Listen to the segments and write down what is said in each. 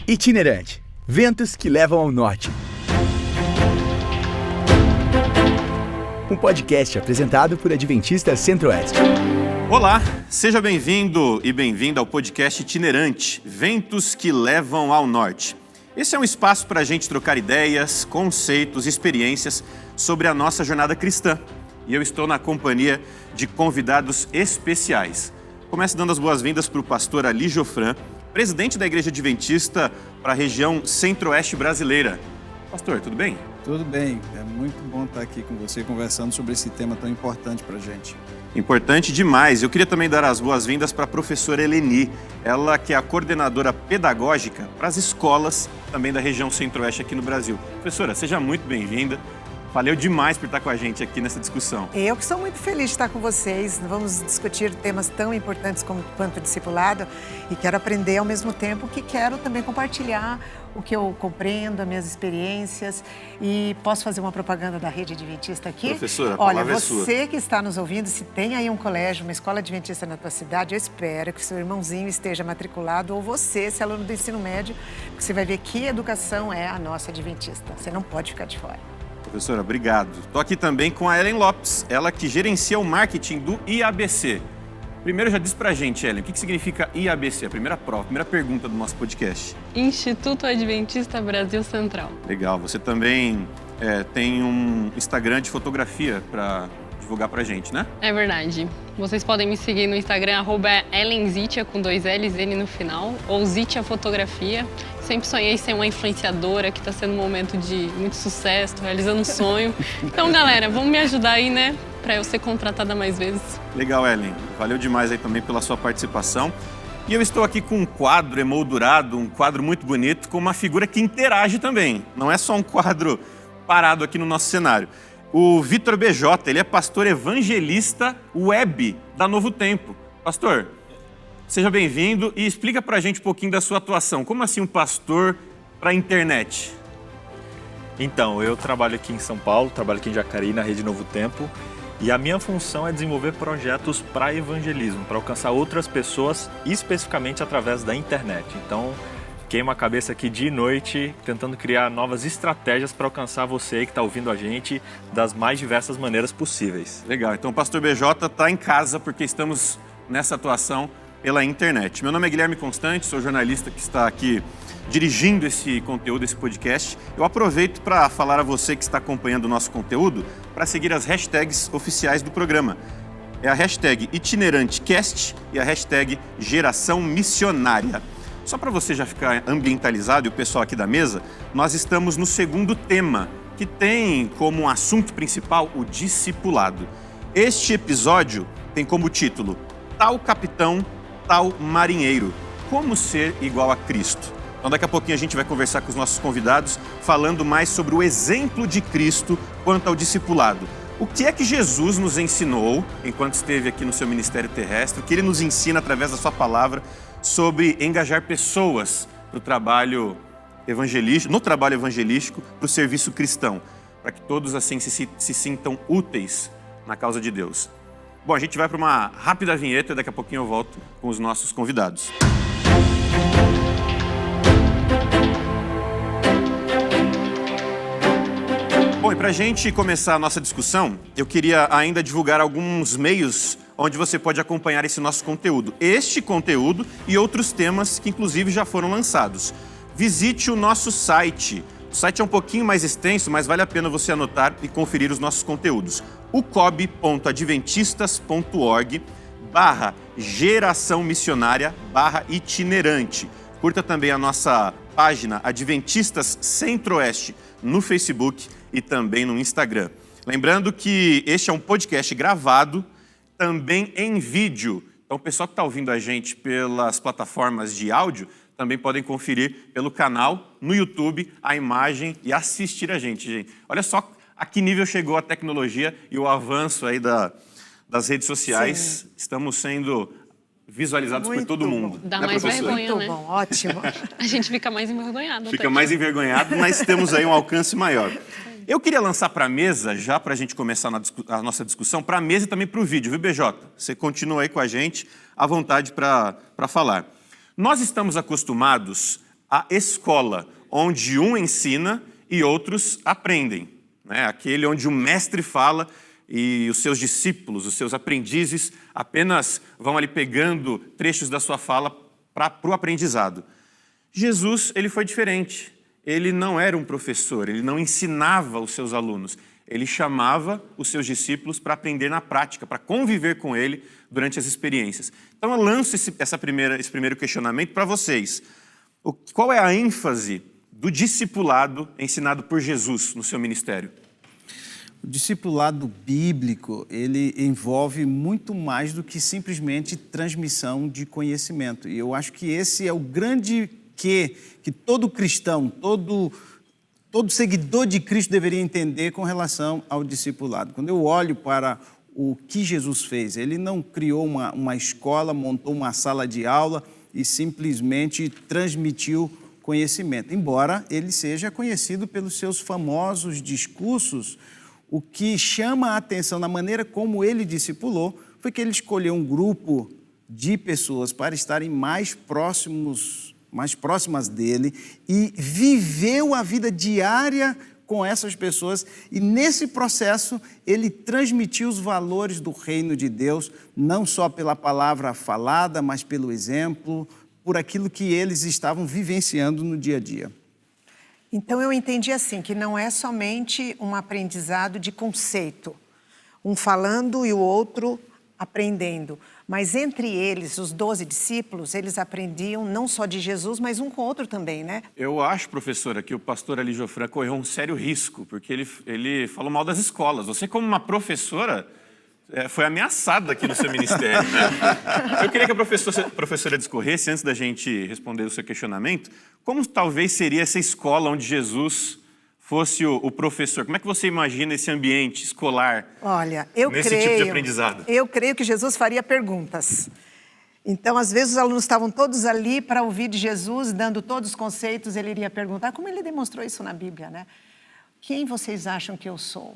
Itinerante. Ventos que levam ao norte. Um podcast apresentado por Adventista Centro-Oeste. Olá, seja bem-vindo e bem-vinda ao podcast Itinerante, Ventos que levam ao norte. Esse é um espaço para a gente trocar ideias, conceitos, experiências sobre a nossa jornada cristã. E eu estou na companhia de convidados especiais. Começo dando as boas-vindas para o pastor Ali Jofran, presidente da Igreja Adventista para a região Centro-Oeste brasileira. Pastor, tudo bem? Tudo bem, é muito bom estar aqui com você conversando sobre esse tema tão importante para a gente. Importante demais. Eu queria também dar as boas-vindas para a professora Eleni, ela que é a coordenadora pedagógica para as escolas também da região Centro-Oeste aqui no Brasil. Professora, seja muito bem-vinda. Valeu demais por estar com a gente aqui nessa discussão. Eu que sou muito feliz de estar com vocês. Vamos discutir temas tão importantes quanto o discipulado e quero aprender ao mesmo tempo que quero também compartilhar o que eu compreendo, as minhas experiências. E posso fazer uma propaganda da Rede Adventista aqui? Professora, a Olha, palavra é sua. Você que está nos ouvindo, se tem aí um colégio, uma escola adventista na tua cidade, eu espero que seu irmãozinho esteja matriculado ou você, se é aluno do ensino médio, porque você vai ver que educação é a nossa adventista. Você não pode ficar de fora. Professora, obrigado. Estou aqui também com a Ellen Lopes, ela que gerencia o marketing do IABC. Primeiro, já diz pra gente, Ellen, o que significa IABC? A primeira prova, a primeira pergunta do nosso podcast. Instituto Adventista Brasil Central. Legal, você também tem um Instagram de fotografia para divulgar pra gente, né? É verdade. Vocês podem me seguir no Instagram, @EllenZitia, com 2 L's, N no final, ou Zitia Fotografia. Sempre sonhei ser uma influenciadora, que está sendo um momento de muito sucesso, realizando um sonho. Então, galera, vamos me ajudar aí, né? Para eu ser contratada mais vezes. Legal, Ellen. Valeu demais aí também pela sua participação. E eu estou aqui com um quadro emoldurado, um quadro muito bonito, com uma figura que interage também. Não é só um quadro parado aqui no nosso cenário. O Vitor BJ, ele é pastor evangelista web da Novo Tempo. Pastor, seja bem-vindo e explica pra gente um pouquinho da sua atuação. Como assim um pastor para a internet? Então, eu trabalho aqui em São Paulo, trabalho aqui em Jacareí, na Rede Novo Tempo, e a minha função é desenvolver projetos para evangelismo, para alcançar outras pessoas, especificamente através da internet. Então, queima a cabeça aqui dia e noite, tentando criar novas estratégias para alcançar você que está ouvindo a gente das mais diversas maneiras possíveis. Legal, então o pastor BJ está em casa porque estamos nessa atuação pela internet. Meu nome é Guilherme Constante, sou jornalista que está aqui dirigindo esse conteúdo, esse podcast. Eu aproveito para falar a você que está acompanhando o nosso conteúdo para seguir as hashtags oficiais do programa. É a hashtag itinerantecast e a hashtag geração missionária. Só para você já ficar ambientalizado e o pessoal aqui da mesa, nós estamos no segundo tema, que tem como assunto principal o discipulado. Este episódio tem como título Tal Capitão, Tal Marinheiro. Como ser igual a Cristo? Então daqui a pouquinho a gente vai conversar com os nossos convidados, falando mais sobre o exemplo de Cristo quanto ao discipulado. O que é que Jesus nos ensinou enquanto esteve aqui no seu ministério terrestre? O que ele nos ensina através da sua palavra sobre engajar pessoas para o trabalho evangelístico, no trabalho evangelístico, para o serviço cristão, para que todos assim se sintam úteis na causa de Deus. Bom, a gente vai para uma rápida vinheta e daqui a pouquinho eu volto com os nossos convidados. Bom, e para a gente começar a nossa discussão, eu queria ainda divulgar alguns meios onde você pode acompanhar esse nosso conteúdo. Este conteúdo e outros temas que inclusive já foram lançados. Visite o nosso site. O site é um pouquinho mais extenso, mas vale a pena você anotar e conferir os nossos conteúdos. ucob.adventistas.org/geração missionária/itinerante. Curta também a nossa página Adventistas Centro-Oeste no Facebook e também no Instagram. Lembrando que este é um podcast gravado também em vídeo. Então o pessoal que está ouvindo a gente pelas plataformas de áudio também podem conferir pelo canal no YouTube a imagem e assistir a gente. Olha só a que nível chegou a tecnologia e o avanço aí das redes sociais. Sim. Estamos sendo visualizados por todo mundo. Dá mais vergonha, muito né? bom, ótimo. A gente fica mais envergonhado. Fica mais envergonhado, mas temos aí um alcance maior. Eu queria lançar para a mesa, já para a gente começar a nossa discussão, para a mesa e também para o vídeo, viu, BJ? Você continua aí com a gente, à vontade para falar. Nós estamos acostumados a escola, onde um ensina e outros aprendem, né? Aquele onde o mestre fala e os seus discípulos, os seus aprendizes, apenas vão ali pegando trechos da sua fala para o aprendizado. Jesus, ele foi diferente. Ele não era um professor, ele não ensinava os seus alunos. Ele chamava os seus discípulos para aprender na prática, para conviver com ele durante as experiências. Então eu lanço esse primeiro questionamento para vocês. Qual é a ênfase do discipulado ensinado por Jesus no seu ministério? O discipulado bíblico, ele envolve muito mais do que simplesmente transmissão de conhecimento. E eu acho que esse é o grande que todo cristão, todo seguidor de Cristo deveria entender com relação ao discipulado. Quando eu olho para o que Jesus fez, ele não criou uma escola, montou uma sala de aula e simplesmente transmitiu conhecimento. Embora ele seja conhecido pelos seus famosos discursos, o que chama a atenção na maneira como ele discipulou foi que ele escolheu um grupo de pessoas para estarem mais próximas dele e viveu a vida diária com essas pessoas e nesse processo ele transmitiu os valores do reino de Deus, não só pela palavra falada, mas pelo exemplo, por aquilo que eles estavam vivenciando no dia a dia. Então eu entendi assim, que não é somente um aprendizado de conceito, um falando e o outro aprendendo, mas entre eles, os 12 discípulos, eles aprendiam não só de Jesus, mas um com o outro também, né? Eu acho, professora, que o pastor Ali Jofran correu um sério risco, porque ele falou mal das escolas. Você, como uma professora, foi ameaçada aqui no seu ministério, né? Eu queria que a professora discorresse, antes da gente responder o seu questionamento, como talvez seria essa escola onde Jesus fosse o professor. Como é que você imagina esse ambiente escolar? Olha, nesse tipo de aprendizado? Eu creio que Jesus faria perguntas. Então, às vezes, os alunos estavam todos ali para ouvir de Jesus, dando todos os conceitos, ele iria perguntar, como ele demonstrou isso na Bíblia, né? Quem vocês acham que eu sou?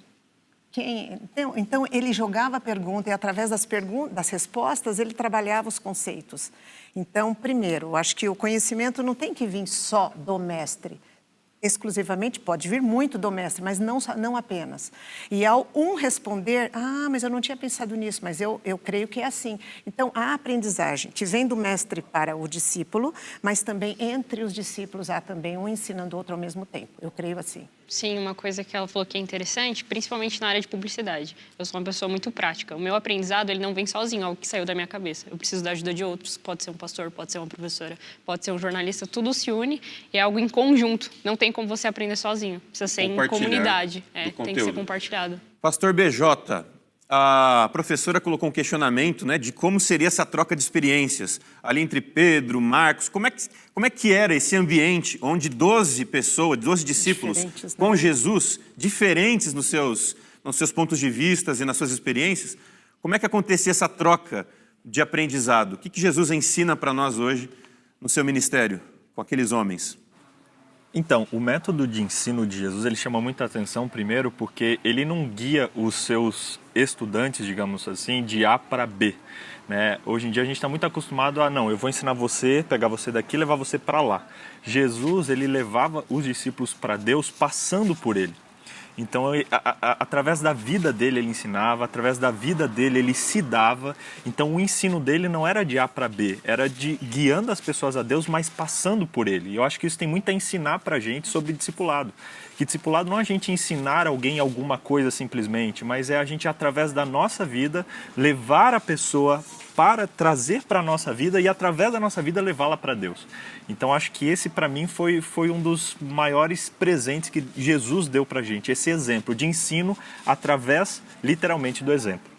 Então, ele jogava a pergunta e, através das respostas, ele trabalhava os conceitos. Então, primeiro, eu acho que o conhecimento não tem que vir só do mestre. Exclusivamente, pode vir muito do mestre, mas não apenas. E ao responder, mas eu não tinha pensado nisso, mas eu creio que é assim. Então, a aprendizagem que vem do mestre para o discípulo, mas também entre os discípulos há também um ensinando o outro ao mesmo tempo. Eu creio assim. Sim, uma coisa que ela falou que é interessante, principalmente na área de publicidade. Eu sou uma pessoa muito prática. O meu aprendizado, ele não vem sozinho, algo que saiu da minha cabeça. Eu preciso da ajuda de outros. Pode ser um pastor, pode ser uma professora, pode ser um jornalista. Tudo se une e é algo em conjunto. Não tem como você aprender sozinho. Precisa ser em comunidade. Tem que ser compartilhado. Pastor BJ, a professora colocou um questionamento, né, de como seria essa troca de experiências ali entre Pedro, Marcos. Como é que era esse ambiente onde 12 pessoas, 12 discípulos com Jesus, diferentes nos seus pontos de vista e nas suas experiências, como é que acontecia essa troca de aprendizado? O que Jesus ensina para nós hoje no seu ministério com aqueles homens? Então, o método de ensino de Jesus, ele chama muita atenção, primeiro, porque ele não guia os seus estudantes, digamos assim, de A para B, né? Hoje em dia a gente está muito acostumado a, não, eu vou ensinar você, pegar você daqui e levar você para lá. Jesus, ele levava os discípulos para Deus passando por ele. Então, através da vida dele, ele ensinava, através da vida dele, ele se dava. Então, o ensino dele não era de A para B, era de guiando as pessoas a Deus, mas passando por ele. E eu acho que isso tem muito a ensinar para a gente sobre discipulado. Que discipulado não é a gente ensinar alguém alguma coisa simplesmente, mas é a gente, através da nossa vida, levar a pessoa para trazer para a nossa vida e, através da nossa vida, levá-la para Deus. Então, acho que esse, para mim, foi um dos maiores presentes que Jesus deu para a gente, esse exemplo de ensino através, literalmente, do exemplo.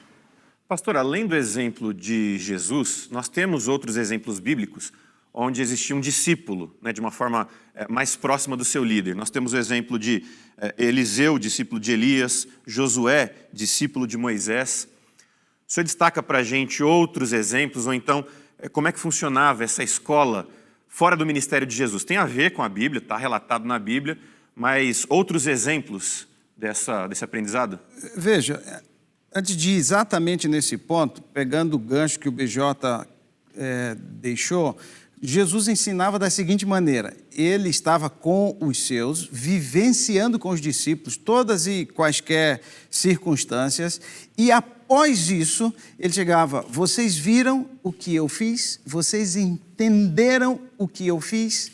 Pastor, além do exemplo de Jesus, nós temos outros exemplos bíblicos onde existia um discípulo, né, de uma forma mais próxima do seu líder. Nós temos o exemplo de Eliseu, discípulo de Elias, Josué, discípulo de Moisés. O senhor destaca para a gente outros exemplos, ou então, como é que funcionava essa escola fora do ministério de Jesus? Tem a ver com a Bíblia, está relatado na Bíblia, mas outros exemplos desse aprendizado? Veja, antes de ir exatamente nesse ponto, pegando o gancho que o BJ deixou, Jesus ensinava da seguinte maneira: ele estava com os seus, vivenciando com os discípulos todas e quaisquer circunstâncias, e após isso, ele chegava: vocês viram o que eu fiz? Vocês entenderam o que eu fiz?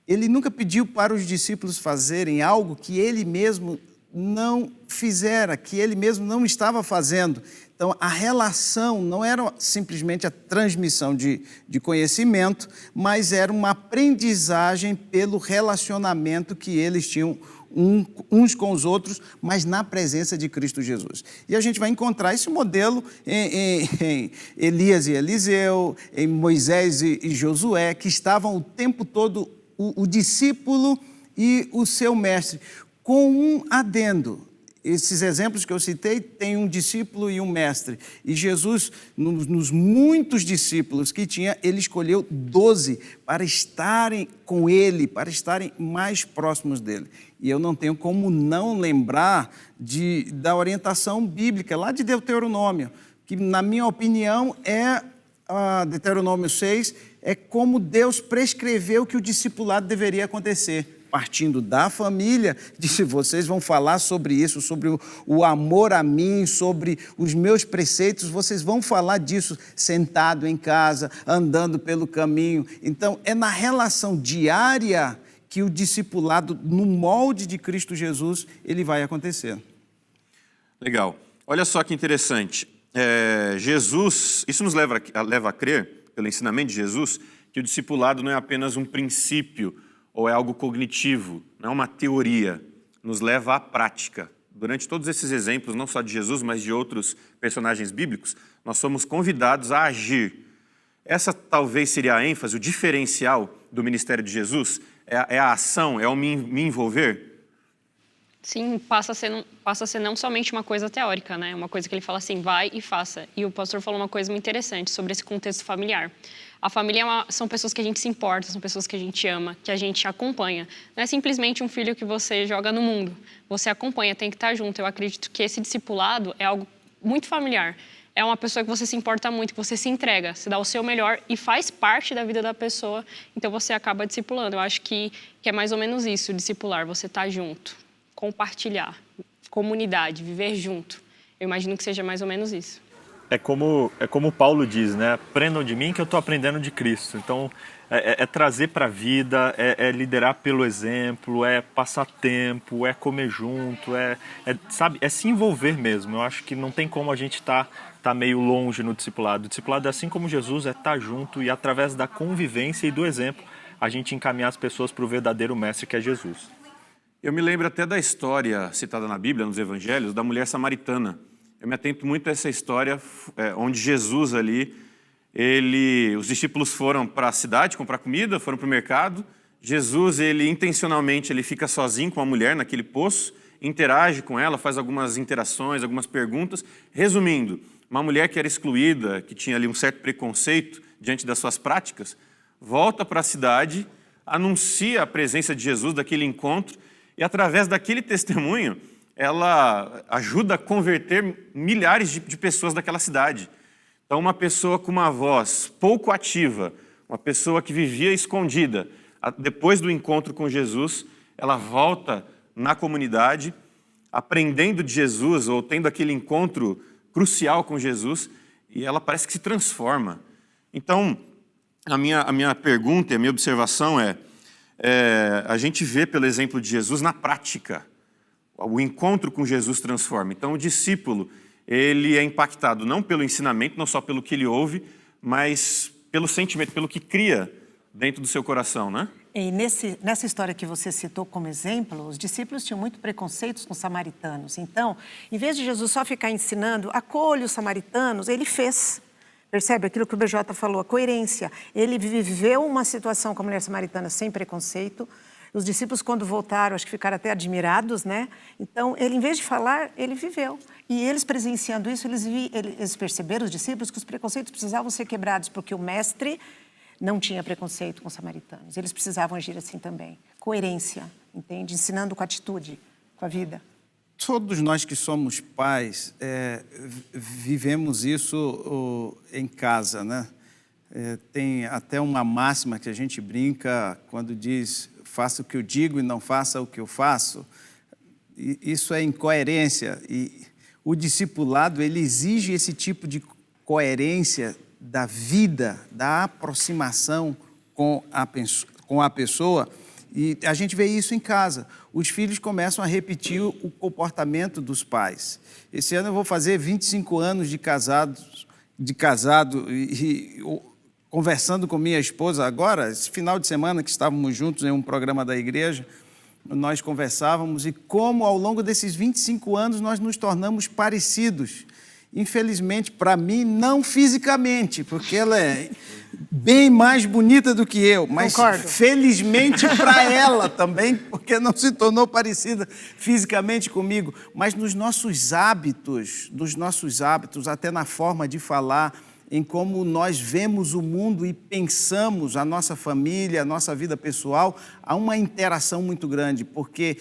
Ele nunca pediu para os discípulos fazerem algo que ele mesmo não fizera, que ele mesmo não estava fazendo. Então, a relação não era simplesmente a transmissão de conhecimento, mas era uma aprendizagem pelo relacionamento que eles tinham uns com os outros, mas na presença de Cristo Jesus. E a gente vai encontrar esse modelo em Elias e Eliseu, em Moisés e Josué, que estavam o tempo todo o discípulo e o seu mestre, com um adendo. Esses exemplos que eu citei, tem um discípulo e um mestre. E Jesus, nos muitos discípulos que tinha, ele escolheu 12 para estarem com ele, para estarem mais próximos dele. E eu não tenho como não lembrar da orientação bíblica, lá de Deuteronômio, que, na minha opinião, Deuteronômio 6, é como Deus prescreveu que o discipulado deveria acontecer. Partindo da família, disse: vocês vão falar sobre isso, sobre o amor a mim, sobre os meus preceitos, vocês vão falar disso sentado em casa, andando pelo caminho. Então, é na relação diária que o discipulado, no molde de Cristo Jesus, ele vai acontecer. Legal. Olha só que interessante. Jesus, isso nos leva a crer, pelo ensinamento de Jesus, que o discipulado não é apenas um princípio ou é algo cognitivo, não é uma teoria, nos leva à prática. Durante todos esses exemplos, não só de Jesus, mas de outros personagens bíblicos, nós somos convidados a agir. Essa talvez seria a ênfase, o diferencial do ministério de Jesus, é a ação, é o me envolver. Sim, passa a ser não somente uma coisa teórica, né? Uma coisa que ele fala assim, vai e faça. E o pastor falou uma coisa muito interessante sobre esse contexto familiar. A família são pessoas que a gente se importa, são pessoas que a gente ama, que a gente acompanha. Não é simplesmente um filho que você joga no mundo. Você acompanha, tem que estar junto. Eu acredito que esse discipulado é algo muito familiar. É uma pessoa que você se importa muito, que você se entrega, se dá o seu melhor e faz parte da vida da pessoa. Então você acaba discipulando. Eu acho que é mais ou menos isso, discipular. Você tá junto, compartilhar, comunidade, viver junto. Eu imagino que seja mais ou menos isso. É como Paulo diz, né? Aprendam de mim que eu estou aprendendo de Cristo. Então, é trazer para a vida, é liderar pelo exemplo, é passar tempo, é comer junto, sabe? É se envolver mesmo. Eu acho que não tem como a gente tá meio longe no discipulado. O discipulado, assim como Jesus, é estar junto e, através da convivência e do exemplo, a gente encaminhar as pessoas para o verdadeiro mestre, que é Jesus. Eu me lembro até da história citada na Bíblia, nos Evangelhos, da mulher samaritana. Eu me atento muito a essa história onde Jesus ali, os discípulos foram para a cidade comprar comida, foram para o mercado. Jesus, intencionalmente, ele fica sozinho com a mulher naquele poço, interage com ela, faz algumas interações, algumas perguntas. Resumindo, uma mulher que era excluída, que tinha ali um certo preconceito diante das suas práticas, volta para a cidade, anuncia a presença de Jesus daquele encontro e, através daquele testemunho, ela ajuda a converter milhares de pessoas daquela cidade. Então, uma pessoa com uma voz pouco ativa, uma pessoa que vivia escondida, depois do encontro com Jesus, ela volta na comunidade, aprendendo de Jesus ou tendo aquele encontro crucial com Jesus, e ela parece que se transforma. Então, a minha pergunta e a minha observação a gente vê pelo exemplo de Jesus na prática. O encontro com Jesus transforma. Então, o discípulo, ele é impactado não pelo ensinamento, não só pelo que ele ouve, mas pelo sentimento, pelo que cria dentro do seu coração, né? E nessa história que você citou como exemplo, os discípulos tinham muito preconceitos com os samaritanos. Então, em vez de Jesus só ficar ensinando, acolhe os samaritanos, ele fez. Percebe aquilo que o BJ falou, a coerência. Ele viveu uma situação com a mulher samaritana sem preconceito. Os discípulos, quando voltaram, acho que ficaram até admirados, né? Então, ele, em vez de falar, ele viveu. E eles presenciando isso, eles perceberam, os discípulos, que os preconceitos precisavam ser quebrados, porque o mestre não tinha preconceito com os samaritanos. Eles precisavam agir assim também. Coerência, entende? Ensinando com atitude, com a vida. Todos nós que somos pais vivemos isso em casa, né? Tem até uma máxima que a gente brinca quando diz: faça o que eu digo e não faça o que eu faço. Isso é incoerência, e o discipulado ele exige esse tipo de coerência da vida, da aproximação com a pessoa, e a gente vê isso em casa. Os filhos começam a repetir o comportamento dos pais. Esse ano eu vou fazer 25 anos de casado e conversando com minha esposa agora, esse final de semana que estávamos juntos em um programa da igreja, nós conversávamos e como ao longo desses 25 anos nós nos tornamos parecidos. Infelizmente, para mim, não fisicamente, porque ela é bem mais bonita do que eu, mas Concordo. Felizmente para ela também, porque não se tornou parecida fisicamente comigo, mas nos nossos hábitos, até na forma de falar, em como nós vemos o mundo e pensamos a nossa família, a nossa vida pessoal, há uma interação muito grande, porque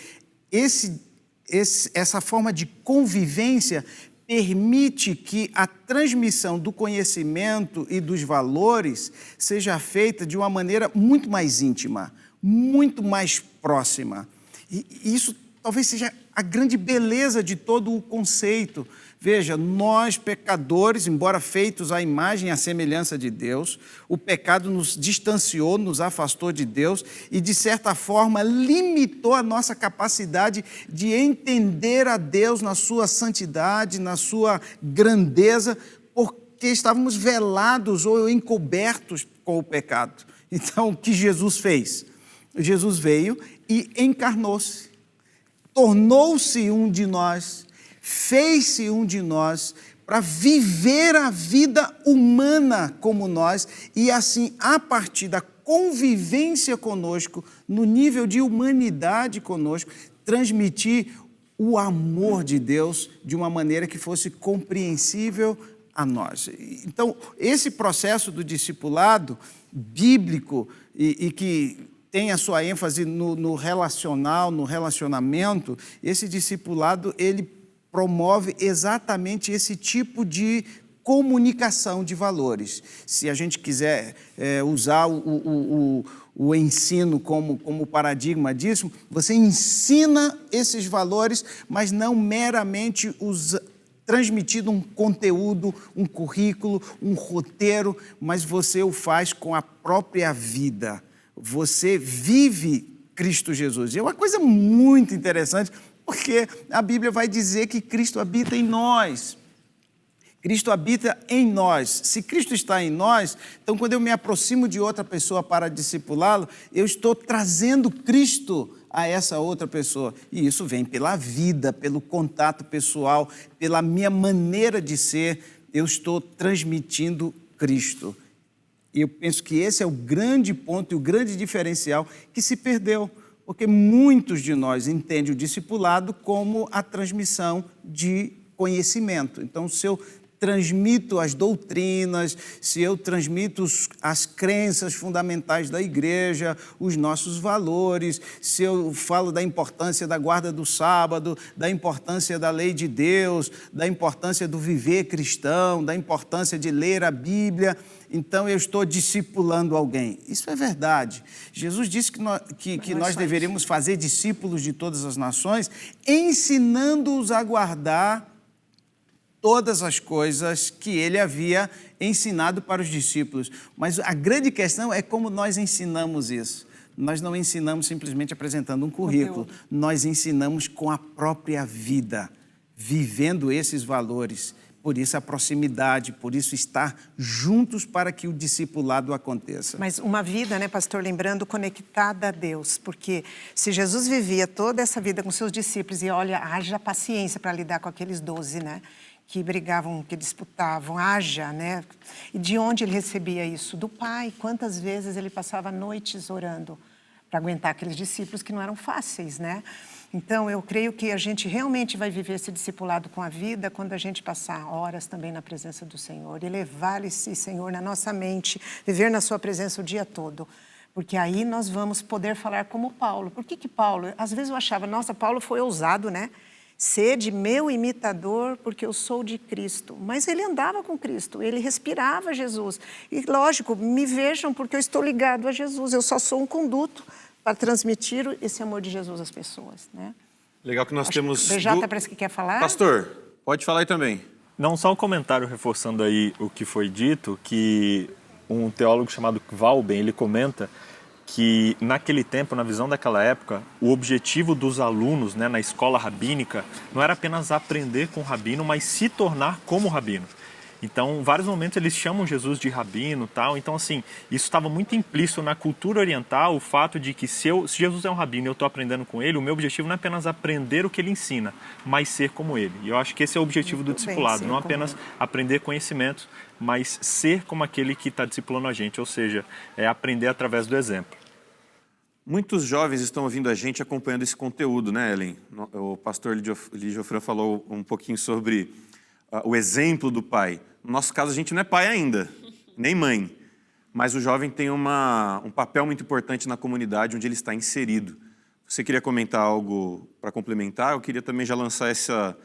essa forma de convivência permite que a transmissão do conhecimento e dos valores seja feita de uma maneira muito mais íntima, muito mais próxima. E isso talvez seja a grande beleza de todo o conceito. Veja, nós pecadores, embora feitos à imagem e à semelhança de Deus, o pecado nos distanciou, nos afastou de Deus e, de certa forma, limitou a nossa capacidade de entender a Deus na sua santidade, na sua grandeza, porque estávamos velados ou encobertos com o pecado. Então, o que Jesus fez? Jesus veio e encarnou-se, tornou-se um de nós, fez-se um de nós para viver a vida humana como nós e assim, a partir da convivência conosco, no nível de humanidade conosco, transmitir o amor de Deus de uma maneira que fosse compreensível a nós. Então, esse processo do discipulado bíblico e que tem a sua ênfase no relacional, no relacionamento, esse discipulado, ele promove exatamente esse tipo de comunicação de valores. Se a gente quiser usar o ensino como paradigma disso, você ensina esses valores, mas não meramente transmitindo um conteúdo, um currículo, um roteiro, mas você o faz com a própria vida. Você vive Cristo Jesus. E é uma coisa muito interessante, porque a Bíblia vai dizer que Cristo habita em nós. Cristo habita em nós. Se Cristo está em nós, então quando eu me aproximo de outra pessoa para discipulá-lo, eu estou trazendo Cristo a essa outra pessoa. E isso vem pela vida, pelo contato pessoal, pela minha maneira de ser, eu estou transmitindo Cristo. E eu penso que esse é o grande ponto e o grande diferencial que se perdeu. Porque muitos de nós entendem o discipulado como a transmissão de conhecimento. Então, se eu transmito as doutrinas, se eu transmito as crenças fundamentais da igreja, os nossos valores, se eu falo da importância da guarda do sábado, da importância da lei de Deus, da importância do viver cristão, da importância de ler a Bíblia, então eu estou discipulando alguém. Isso é verdade. Jesus disse que nós deveríamos fazer discípulos de todas as nações, ensinando-os a guardar todas as coisas que ele havia ensinado para os discípulos. Mas a grande questão é como nós ensinamos isso. Nós não ensinamos simplesmente apresentando um currículo, nós ensinamos com a própria vida, vivendo esses valores. Por isso a proximidade, por isso estar juntos para que o discipulado aconteça. Mas uma vida, né, pastor, lembrando, conectada a Deus, porque se Jesus vivia toda essa vida com seus discípulos e olha, haja paciência para lidar com aqueles 12, né, que brigavam, que disputavam, haja, né, e de onde ele recebia isso? Do Pai. Quantas vezes ele passava noites orando para aguentar aqueles discípulos que não eram fáceis, né? Então, eu creio que a gente realmente vai viver esse discipulado com a vida quando a gente passar horas também na presença do Senhor, elevar esse Senhor na nossa mente, viver na sua presença o dia todo. Porque aí nós vamos poder falar como Paulo. Por que Paulo? Às vezes eu achava, nossa, Paulo foi ousado, né? Sede meu imitador, porque eu sou de Cristo. Mas ele andava com Cristo, ele respirava Jesus. E, lógico, me vejam porque eu estou ligado a Jesus. Eu só sou um conduto para transmitir esse amor de Jesus às pessoas, né? Legal que nós temos... O BJ parece que quer falar. Pastor, pode falar aí também. Não, só um comentário reforçando aí o que foi dito, que um teólogo chamado Walben, ele comenta que naquele tempo, na visão daquela época, o objetivo dos alunos, né, na escola rabínica não era apenas aprender com o rabino, mas se tornar como o rabino. Então, em vários momentos eles chamam Jesus de rabino, tal. Então, assim, isso estava muito implícito na cultura oriental, o fato de que se Jesus é um rabino e eu estou aprendendo com ele, o meu objetivo não é apenas aprender o que ele ensina, mas ser como ele. E eu acho que esse é o objetivo do discipulado, não apenas aprender conhecimentos, mas ser como aquele que está discipulando a gente, ou seja, é aprender através do exemplo. Muitos jovens estão ouvindo a gente acompanhando esse conteúdo, né, Ellen? O pastor Ligiofran falou um pouquinho sobre o exemplo do pai. No nosso caso, a gente não é pai ainda, nem mãe. Mas o jovem tem um papel muito importante na comunidade onde ele está inserido. Você queria comentar algo para complementar? Eu queria também já lançar essa...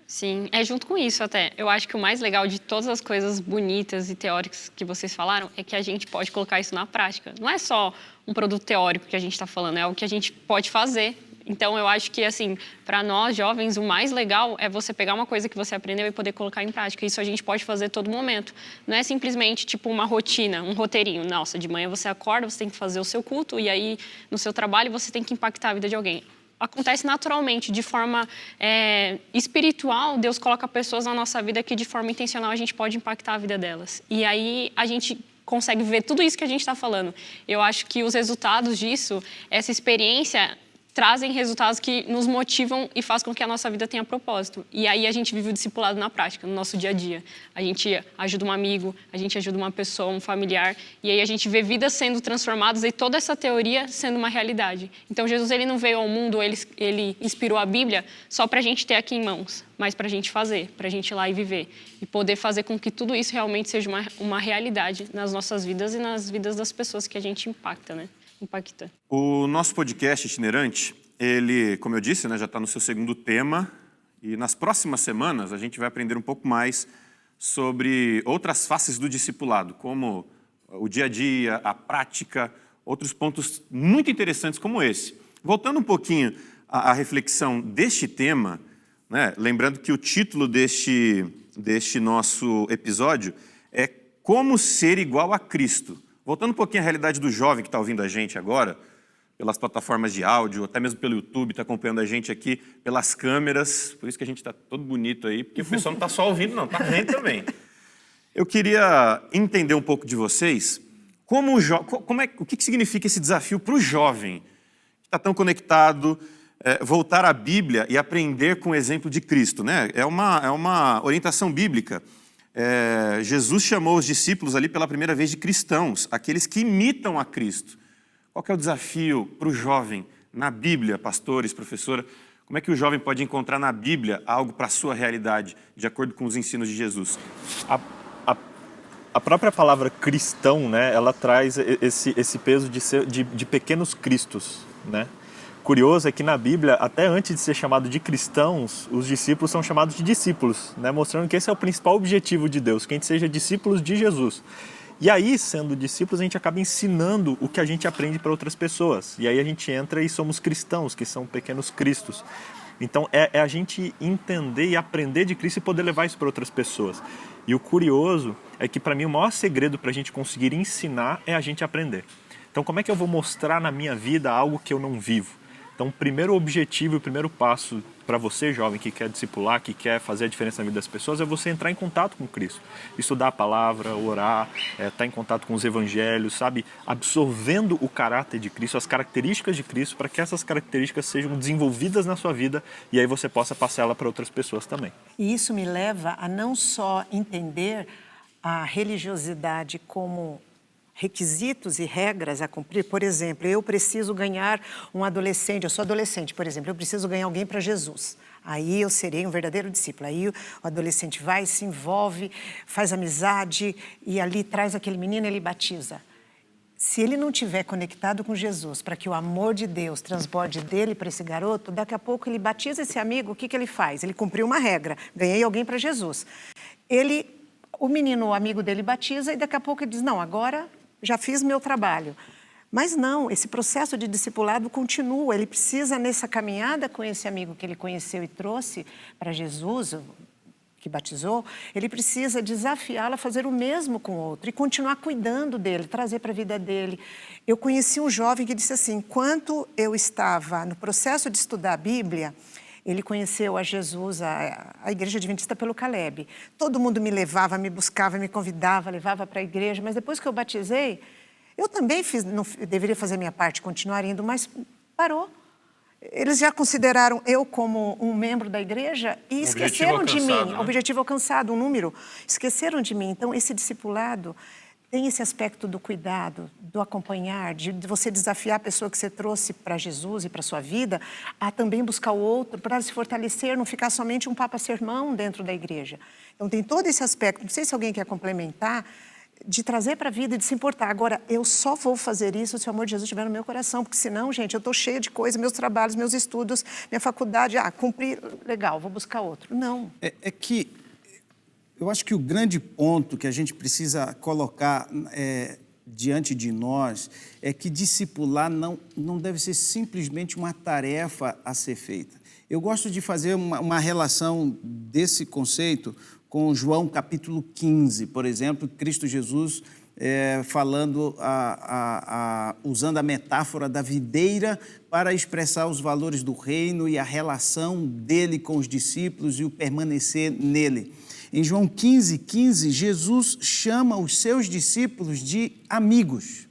Sim, é junto com isso até. Eu acho que o mais legal de todas as coisas bonitas e teóricas que vocês falaram é que a gente pode colocar isso na prática. Não é só um produto teórico que a gente está falando, é algo que a gente pode fazer. Então, eu acho que, assim, para nós jovens, o mais legal é você pegar uma coisa que você aprendeu e poder colocar em prática. Isso a gente pode fazer a todo momento. Não é simplesmente, tipo, uma rotina, um roteirinho. Nossa, de manhã você acorda, você tem que fazer o seu culto e aí, no seu trabalho, você tem que impactar a vida de alguém. Acontece naturalmente, de forma espiritual, Deus coloca pessoas na nossa vida que de forma intencional a gente pode impactar a vida delas. E aí a gente consegue ver tudo isso que a gente está falando. Eu acho que os resultados disso, essa experiência, trazem resultados que nos motivam e fazem com que a nossa vida tenha propósito. E aí a gente vive o discipulado na prática, no nosso dia a dia. A gente ajuda um amigo, a gente ajuda uma pessoa, um familiar, e aí a gente vê vidas sendo transformadas e toda essa teoria sendo uma realidade. Então Jesus, ele não veio ao mundo, ele inspirou a Bíblia só para a gente ter aqui em mãos, mas para a gente fazer, para a gente ir lá e viver. E poder fazer com que tudo isso realmente seja uma realidade nas nossas vidas e nas vidas das pessoas que a gente impacta, né? Impacta. O nosso podcast itinerante, ele, como eu disse, né, já está no seu segundo tema, e nas próximas semanas a gente vai aprender um pouco mais sobre outras faces do discipulado, como o dia a dia, a prática, outros pontos muito interessantes como esse. Voltando um pouquinho à reflexão deste tema, né, lembrando que o título deste nosso episódio é Como Ser Igual a Cristo. Voltando um pouquinho à realidade do jovem que está ouvindo a gente agora, pelas plataformas de áudio, até mesmo pelo YouTube, está acompanhando a gente aqui pelas câmeras, por isso que a gente está todo bonito aí, porque o pessoal não está só ouvindo não, está vendo também. Eu queria entender um pouco de vocês, o que significa esse desafio para o jovem, que está tão conectado, voltar à Bíblia e aprender com o exemplo de Cristo, né? É uma orientação bíblica. Jesus chamou os discípulos ali pela primeira vez de cristãos, aqueles que imitam a Cristo. Qual que é o desafio para o jovem na Bíblia, pastores, professora? Como é que o jovem pode encontrar na Bíblia algo para a sua realidade, de acordo com os ensinos de Jesus? A própria palavra cristão, né, ela traz esse peso de pequenos cristos, né? Curioso é que na Bíblia, até antes de ser chamado de cristãos, os discípulos são chamados de discípulos, né? Mostrando que esse é o principal objetivo de Deus, que a gente seja discípulos de Jesus. E aí, sendo discípulos, a gente acaba ensinando o que a gente aprende para outras pessoas. E aí a gente entra e somos cristãos, que são pequenos cristos. Então é a gente entender e aprender de Cristo e poder levar isso para outras pessoas. E o curioso é que para mim o maior segredo para a gente conseguir ensinar é a gente aprender. Então como é que eu vou mostrar na minha vida algo que eu não vivo? Então, o primeiro objetivo e o primeiro passo para você, jovem, que quer discipular, que quer fazer a diferença na vida das pessoas, é você entrar em contato com Cristo. Estudar a palavra, orar, estar em contato com os evangelhos, sabe? Absorvendo o caráter de Cristo, as características de Cristo, para que essas características sejam desenvolvidas na sua vida e aí você possa passar ela para outras pessoas também. E isso me leva a não só entender a religiosidade como requisitos e regras a cumprir. Por exemplo, eu preciso ganhar um adolescente, eu sou adolescente, por exemplo, eu preciso ganhar alguém para Jesus. Aí eu serei um verdadeiro discípulo. Aí o adolescente vai, se envolve, faz amizade e ali traz aquele menino e ele batiza. se ele não estiver conectado com Jesus, para que o amor de Deus transborde dele para esse garoto, daqui a pouco ele batiza esse amigo, o que ele faz? Ele cumpriu uma regra, ganhei alguém para Jesus. O menino, o amigo dele, batiza e daqui a pouco ele diz, não, agora já fiz meu trabalho. Mas não, esse processo de discipulado continua, ele precisa nessa caminhada com esse amigo que ele conheceu e trouxe para Jesus, que batizou, ele precisa desafiá-lo a fazer o mesmo com o outro e continuar cuidando dele, trazer para a vida dele. Eu conheci um jovem que disse assim, enquanto eu estava no processo de estudar a Bíblia, ele conheceu a Jesus, a Igreja Adventista pelo Caleb. Todo mundo me levava, me buscava, me convidava, levava para a igreja, mas depois que eu batizei, eu também deveria fazer minha parte, continuar indo, mas parou. Eles já consideraram eu como um membro da igreja e esqueceram de mim. Né? Objetivo alcançado, um número. Esqueceram de mim. Então, esse discipulado tem esse aspecto do cuidado, do acompanhar, de você desafiar a pessoa que você trouxe para Jesus e para a sua vida a também buscar o outro para se fortalecer, não ficar somente um papa-sermão dentro da igreja. Então, tem todo esse aspecto. Não sei se alguém quer complementar, de trazer para a vida e de se importar. Agora, eu só vou fazer isso se o amor de Jesus estiver no meu coração, porque senão, gente, eu estou cheia de coisa, meus trabalhos, meus estudos, minha faculdade, cumpri, legal, vou buscar outro. Não. É que eu acho que o grande ponto que a gente precisa colocar diante de nós é que discipular não deve ser simplesmente uma tarefa a ser feita. Eu gosto de fazer uma relação desse conceito com João capítulo 15, por exemplo, Cristo Jesus falando, usando a metáfora da videira para expressar os valores do reino e a relação dele com os discípulos e o permanecer nele. Em João 15:15, Jesus chama os seus discípulos de amigos.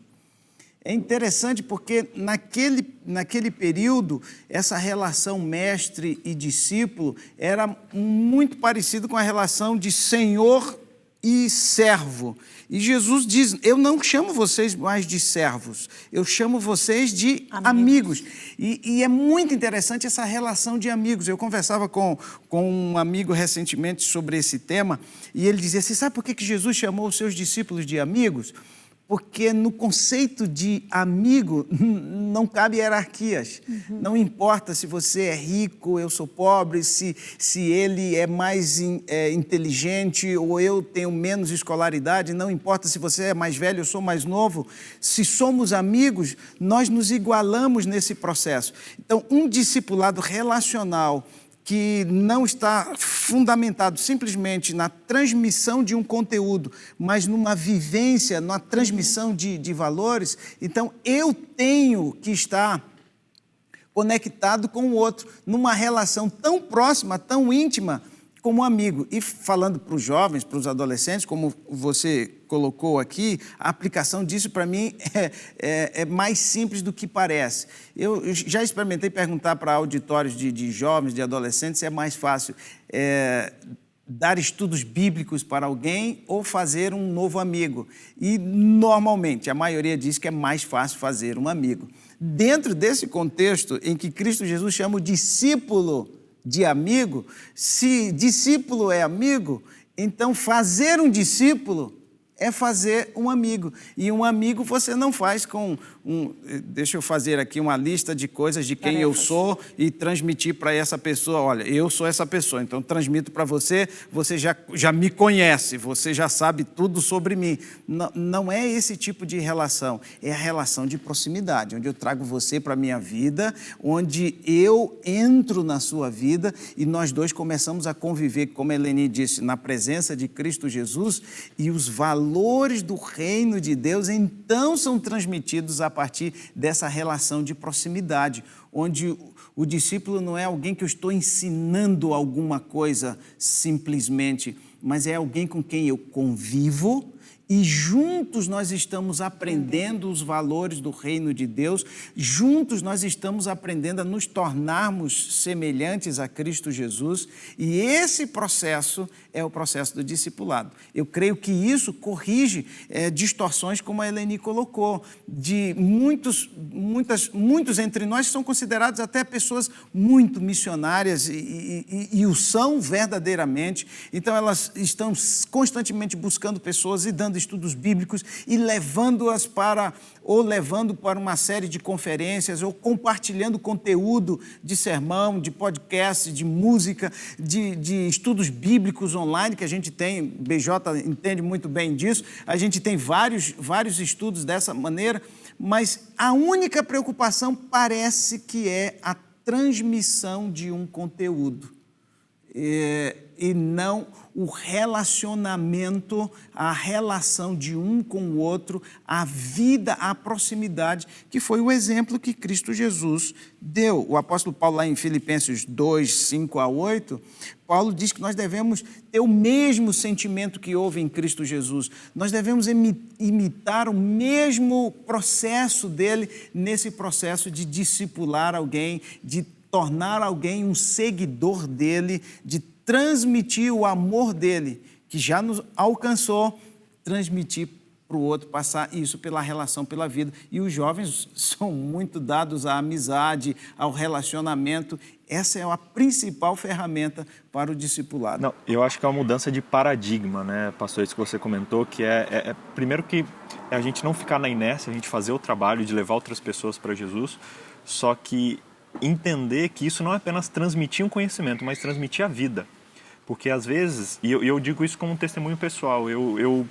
É interessante porque naquele período, essa relação mestre e discípulo era muito parecida com a relação de senhor e servo. E Jesus diz, eu não chamo vocês mais de servos, eu chamo vocês de amigos. E é muito interessante essa relação de amigos. Eu conversava com um amigo recentemente sobre esse tema, e ele dizia, você sabe por que Jesus chamou os seus discípulos de amigos? Porque no conceito de amigo não cabe hierarquias. Uhum. Não importa se você é rico, eu sou pobre, se ele é mais inteligente ou eu tenho menos escolaridade, não importa se você é mais velho, eu sou mais novo. Se somos amigos, nós nos igualamos nesse processo. Então, um discipulado relacional que não está fundamentado simplesmente na transmissão de um conteúdo, mas numa vivência, numa transmissão de valores, então eu tenho que estar conectado com o outro, numa relação tão próxima, tão íntima, como amigo. E falando para os jovens, para os adolescentes, como você colocou aqui, a aplicação disso para mim é mais simples do que parece. Eu já experimentei perguntar para auditórios de jovens, de adolescentes, se é mais fácil dar estudos bíblicos para alguém ou fazer um novo amigo. E, normalmente, a maioria diz que é mais fácil fazer um amigo. Dentro desse contexto em que Cristo Jesus chama o discípulo de amigo, se discípulo é amigo, então fazer um discípulo é fazer um amigo. E um amigo você não faz com deixa eu fazer aqui uma lista de coisas de quem eu sou e transmitir para essa pessoa, olha, eu sou essa pessoa, então transmito para você, você já me conhece, você já sabe tudo sobre mim. Não é esse tipo de relação, é a relação de proximidade, onde eu trago você para a minha vida, onde eu entro na sua vida e nós dois começamos a conviver, como a Eleni disse, na presença de Cristo Jesus, e os valores do reino de Deus então são transmitidos a partir dessa relação de proximidade, onde o discípulo não é alguém que eu estou ensinando alguma coisa simplesmente, mas é alguém com quem eu convivo e juntos nós estamos aprendendo os valores do reino de Deus, juntos nós estamos aprendendo a nos tornarmos semelhantes a Cristo Jesus, e esse processo é o processo do discipulado. Eu creio que isso corrige distorções, como a Eleni colocou, de muitos entre nós são considerados até pessoas muito missionárias e o são verdadeiramente, então elas estão constantemente buscando pessoas e dando estudos bíblicos e levando-as para uma série de conferências ou compartilhando conteúdo de sermão, de podcast, de música, de estudos bíblicos online que a gente tem. BJ entende muito bem disso. A gente tem vários estudos dessa maneira, mas a única preocupação parece que é a transmissão de um conteúdo e não o relacionamento, a relação de um com o outro, a vida, a proximidade, que foi o exemplo que Cristo Jesus deu. O apóstolo Paulo, lá em Filipenses 2, 5 a 8, Paulo diz que nós devemos ter o mesmo sentimento que houve em Cristo Jesus. Nós devemos imitar o mesmo processo dele nesse processo de discipular alguém, de tornar alguém um seguidor dele, de transmitir o amor dele, que já nos alcançou, transmitir para o outro, passar isso pela relação, pela vida. E os jovens são muito dados à amizade, ao relacionamento. Essa é a principal ferramenta para o discipulado. Não, eu acho que é uma mudança de paradigma, né, pastor, isso que você comentou, que primeiro que a gente não ficar na inércia, a gente fazer o trabalho de levar outras pessoas para Jesus, só que entender que isso não é apenas transmitir um conhecimento, mas transmitir a vida. Porque às vezes, e eu digo isso como um testemunho pessoal, eu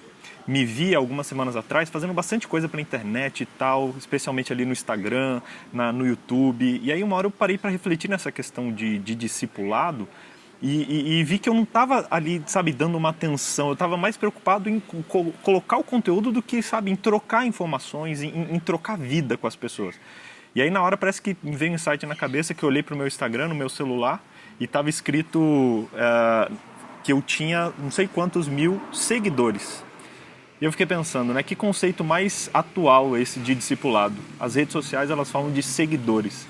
me vi algumas semanas atrás fazendo bastante coisa pela internet e tal, especialmente ali no Instagram, no YouTube, e aí uma hora eu parei para refletir nessa questão de discipulado e vi que eu não estava ali, sabe, dando uma atenção, eu estava mais preocupado em colocar o conteúdo do que, sabe, em trocar informações, em trocar vida com as pessoas. E aí na hora parece que me veio um insight na cabeça que eu olhei para o meu Instagram, no meu celular, e estava escrito que eu tinha não sei quantos mil seguidores. E eu fiquei pensando, né, que conceito mais atual esse de discipulado? As redes sociais, elas falam de seguidores.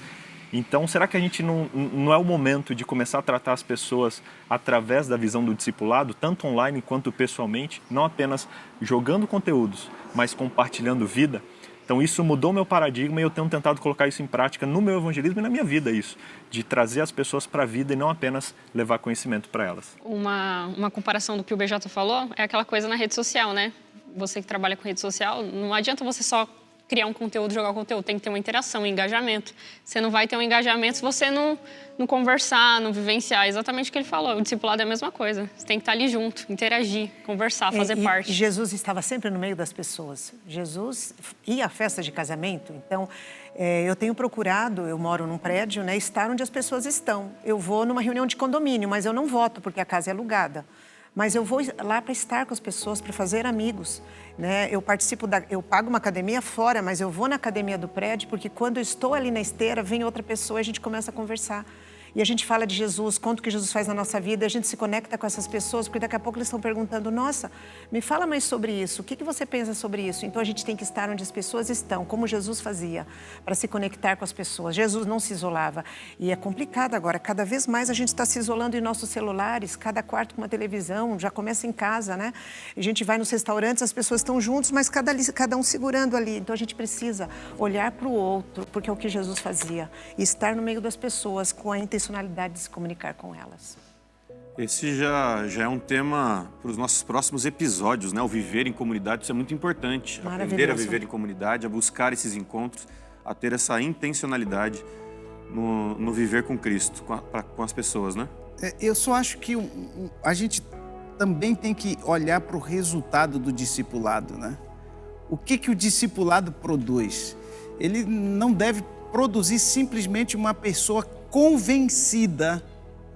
Então, será que a gente não é o momento de começar a tratar as pessoas através da visão do discipulado, tanto online quanto pessoalmente, não apenas jogando conteúdos, mas compartilhando vida? Então isso mudou meu paradigma e eu tenho tentado colocar isso em prática no meu evangelismo e na minha vida, isso, de trazer as pessoas para a vida e não apenas levar conhecimento para elas. Uma comparação do que o BJ falou é aquela coisa na rede social, né? Você que trabalha com rede social, não adianta você só criar um conteúdo, jogar um conteúdo, tem que ter uma interação, um engajamento. Você não vai ter um engajamento se você não conversar, não vivenciar. Exatamente o que ele falou, o discipulado é a mesma coisa. Você tem que estar ali junto, interagir, conversar, fazer parte. E Jesus estava sempre no meio das pessoas. Jesus ia à festa de casamento, então eu tenho procurado, eu moro num prédio, né, estar onde as pessoas estão. Eu vou numa reunião de condomínio, mas eu não voto porque a casa é alugada. Mas eu vou lá para estar com as pessoas, para fazer amigos, né? Eu pago uma academia fora, mas eu vou na academia do prédio, porque quando eu estou ali na esteira, vem outra pessoa e a gente começa a conversar. E a gente fala de Jesus, conta o que Jesus faz na nossa vida, a gente se conecta com essas pessoas, porque daqui a pouco eles estão perguntando, nossa, me fala mais sobre isso, o que você pensa sobre isso? Então a gente tem que estar onde as pessoas estão, como Jesus fazia, para se conectar com as pessoas. Jesus não se isolava. E é complicado agora, cada vez mais a gente está se isolando em nossos celulares, cada quarto com uma televisão, já começa em casa, né? A gente vai nos restaurantes, as pessoas estão juntos, mas cada um segurando ali. Então a gente precisa olhar para o outro, porque é o que Jesus fazia, e estar no meio das pessoas com a intencionalidade de se comunicar com elas. Esse já é um tema para os nossos próximos episódios, né? O viver em comunidade, isso é muito importante. Aprender a viver em comunidade, a buscar esses encontros, a ter essa intencionalidade no viver com Cristo, com as pessoas, né? Eu só acho que a gente também tem que olhar para o resultado do discipulado, né? O que o discipulado produz? Ele não deve produzir simplesmente uma pessoa convencida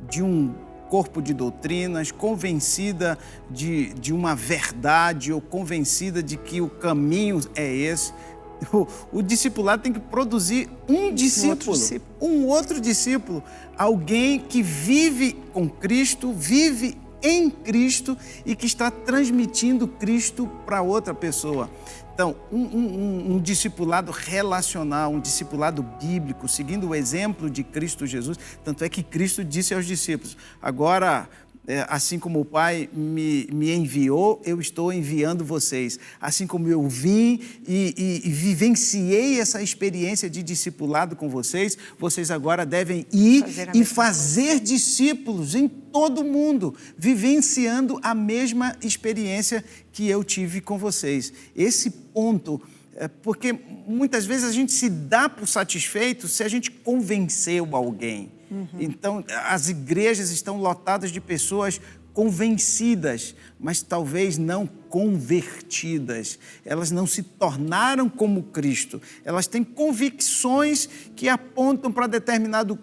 de um corpo de doutrinas, convencida de uma verdade ou convencida de que o caminho é esse. O discipulado tem que produzir um outro discípulo, alguém que vive com Cristo, vive em Cristo e que está transmitindo Cristo para outra pessoa. Então, um discipulado relacional, um discipulado bíblico, seguindo o exemplo de Cristo Jesus. Tanto é que Cristo disse aos discípulos, agora Assim como o Pai me enviou, eu estou enviando vocês. Assim como eu vim e vivenciei essa experiência de discipulado com vocês, vocês agora devem ir e fazer discípulos em todo mundo, vivenciando a mesma experiência que eu tive com vocês. Esse ponto, porque muitas vezes a gente se dá por satisfeito se a gente convenceu alguém. Então, as igrejas estão lotadas de pessoas convencidas, mas talvez não convertidas. Elas não se tornaram como Cristo. Elas têm convicções que apontam para determinado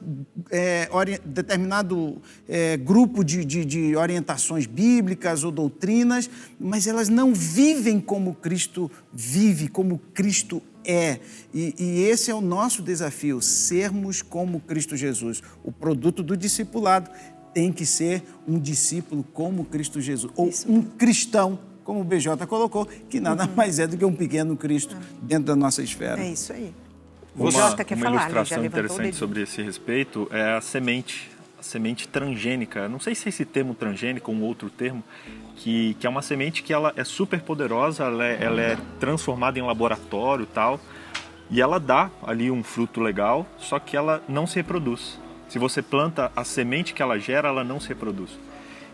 grupo de orientações bíblicas ou doutrinas, mas elas não vivem como Cristo vive, como Cristo é. E esse é o nosso desafio, sermos como Cristo Jesus. O produto do discipulado tem que ser um discípulo como Cristo Jesus, ou um cristão, como o BJ colocou, que nada mais é do que um pequeno Cristo dentro da nossa esfera. É isso aí. Uma ilustração interessante sobre esse respeito é a semente transgênica. Não sei se é esse termo transgênico ou um outro termo, que é uma semente que ela é super poderosa, ela é transformada em laboratório e tal, e ela dá ali um fruto legal, só que ela não se reproduz. Se você planta a semente que ela gera, ela não se reproduz.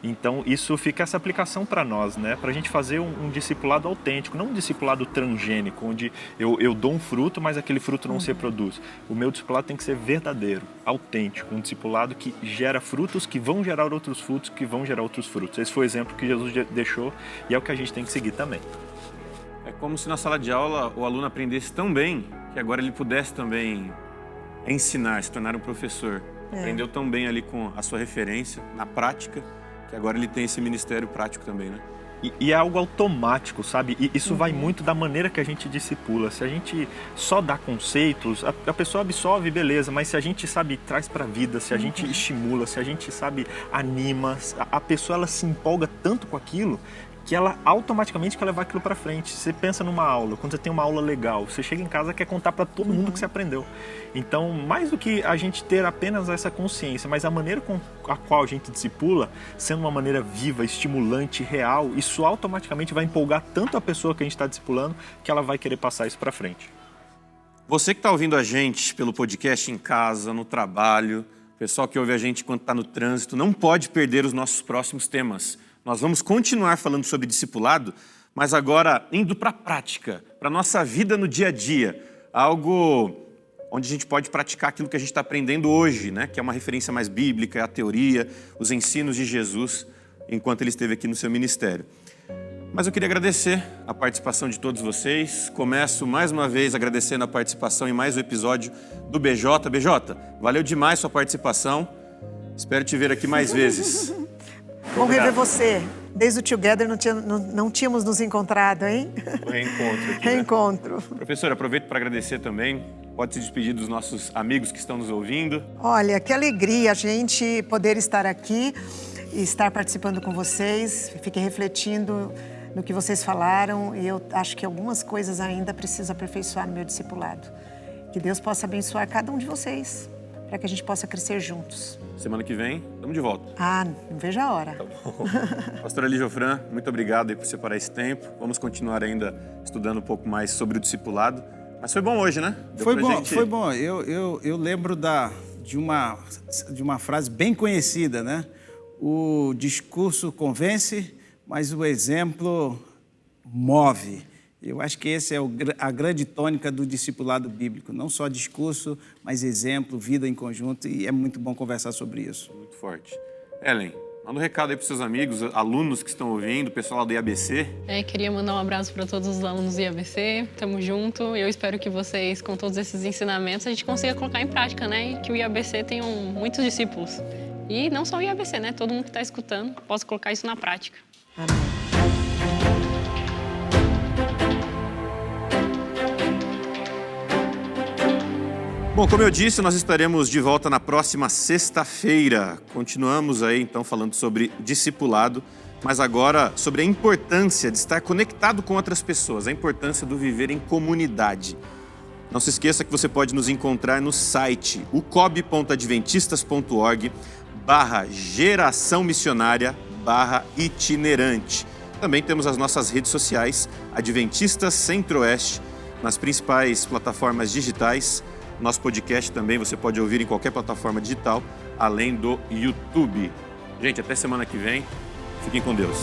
Então, isso fica essa aplicação para nós, né? Para a gente fazer um discipulado autêntico, não um discipulado transgênico, onde eu dou um fruto, mas aquele fruto não se reproduz. O meu discipulado tem que ser verdadeiro, autêntico, um discipulado que gera frutos, que vão gerar outros frutos, que vão gerar outros frutos. Esse foi o exemplo que Jesus deixou e é o que a gente tem que seguir também. É como se na sala de aula o aluno aprendesse tão bem que agora ele pudesse também ensinar, se tornar um professor. Aprendeu tão bem ali com a sua referência, na prática, que agora ele tem esse ministério prático também, né? E é algo automático, sabe? E isso vai muito da maneira que a gente discipula. Se a gente só dá conceitos, a pessoa absorve, beleza, mas se a gente, sabe, traz para a vida, se a gente estimula, se a gente, sabe, anima, a pessoa ela se empolga tanto com aquilo que ela automaticamente quer levar aquilo para frente. Você pensa numa aula, quando você tem uma aula legal, você chega em casa e quer contar para todo mundo que você aprendeu. Então, mais do que a gente ter apenas essa consciência, mas a maneira com a qual a gente discipula, sendo uma maneira viva, estimulante, real, isso automaticamente vai empolgar tanto a pessoa que a gente está discipulando que ela vai querer passar isso para frente. Você que está ouvindo a gente pelo podcast em casa, no trabalho, o pessoal que ouve a gente quando está no trânsito, não pode perder os nossos próximos temas. Nós vamos continuar falando sobre discipulado, mas agora indo para a prática, para a nossa vida no dia a dia. Algo onde a gente pode praticar aquilo que a gente está aprendendo hoje, né? Que é uma referência mais bíblica, é a teoria, os ensinos de Jesus, enquanto ele esteve aqui no seu ministério. Mas eu queria agradecer a participação de todos vocês. Começo mais uma vez agradecendo a participação em mais um episódio do BJ. BJ, valeu demais sua participação. Espero te ver aqui mais vezes. Bom rever você. Desde o Together não tínhamos nos encontrado, hein? O reencontro aqui, Reencontro. Né? Professor, aproveito para agradecer também. Pode se despedir dos nossos amigos que estão nos ouvindo. Olha, que alegria a gente poder estar aqui e estar participando com vocês. Fiquei refletindo no que vocês falaram e eu acho que algumas coisas ainda preciso aperfeiçoar no meu discipulado. Que Deus possa abençoar cada um de vocês, para que a gente possa crescer juntos. Semana que vem, estamos de volta. Não vejo a hora. Tá bom. Pastora Lijofran, muito obrigado aí por separar esse tempo. Vamos continuar ainda estudando um pouco mais sobre o discipulado. Mas foi bom hoje, né? Foi bom. Eu lembro de uma frase bem conhecida, né? O discurso convence, mas o exemplo move. Eu acho que essa é a grande tônica do discipulado bíblico. Não só discurso, mas exemplo, vida em conjunto. E é muito bom conversar sobre isso. Muito forte. Ellen, manda um recado aí para os seus amigos, alunos que estão ouvindo, pessoal do IABC. Queria mandar um abraço para todos os alunos do IABC. Tamo junto. Eu espero que vocês, com todos esses ensinamentos, a gente consiga colocar em prática, né? E que o IABC tenha muitos discípulos. E não só o IABC, né? Todo mundo que está escutando possa colocar isso na prática. Amém. Bom, como eu disse, nós estaremos de volta na próxima sexta-feira. Continuamos aí, então, falando sobre discipulado, mas agora sobre a importância de estar conectado com outras pessoas, a importância do viver em comunidade. Não se esqueça que você pode nos encontrar no site ucob.adventistas.org facebook.com/geraçãomissionária/itinerante. Também temos as nossas redes sociais, Adventistas Centro-Oeste, nas principais plataformas digitais. Nosso podcast também você pode ouvir em qualquer plataforma digital, além do YouTube. Gente, até semana que vem. Fiquem com Deus.